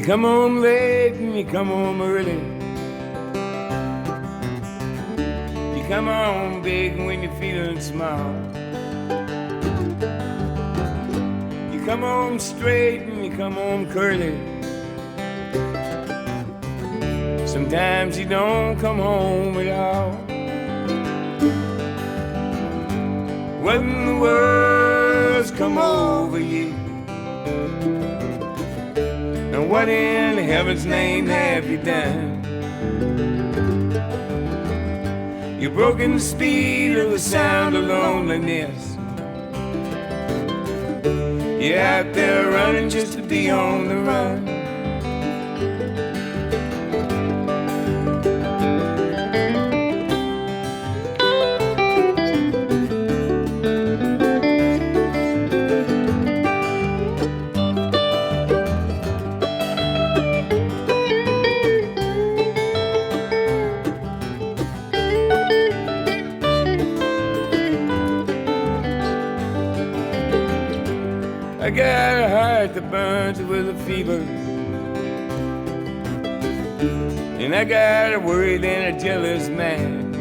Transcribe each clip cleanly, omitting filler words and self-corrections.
come home late and you come home early. You come home big when you're feeling small. You come home straight and you come home curly. Sometimes you don't come home at all. What in the world's come over you? And what in heaven's name have you done? You've broken the speed of the sound of loneliness. You're out there running just to be on the run. I got a heart that burns with a fever, and I got a worried and a jealous man.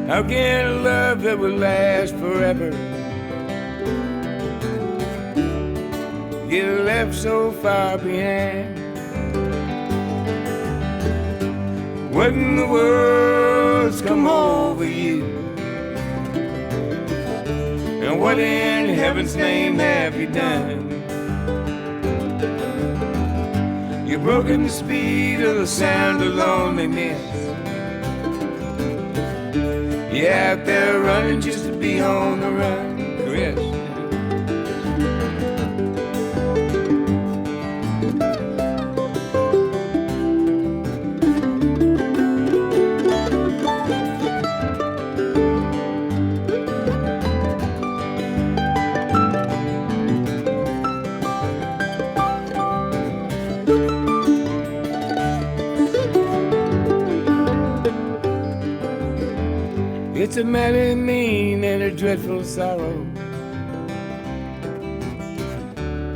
How can a love that will last forever get left so far behind? What in the world's come over you? And what in heaven's name have you done? You've broken the speed of the sound of loneliness. You're out there running just to be on the run, Chris. It's a mighty mean and a dreadful sorrow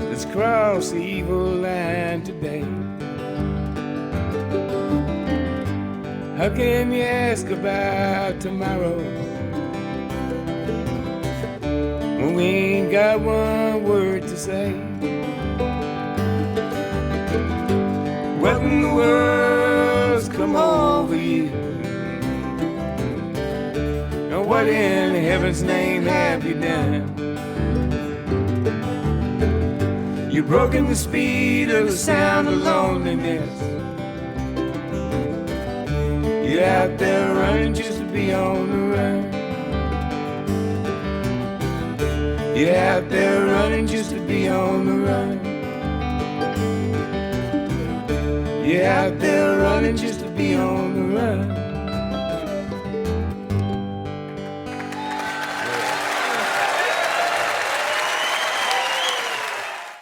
that's crossed the evil line today. How can you ask about tomorrow when we ain't got one word to say? What in the world's come over you? And what in heaven's name have you done? You've broken the speed of the sound of loneliness. You're out there running just to be on the run. You're out there running just to be on the run. You're out there running just to be on the run.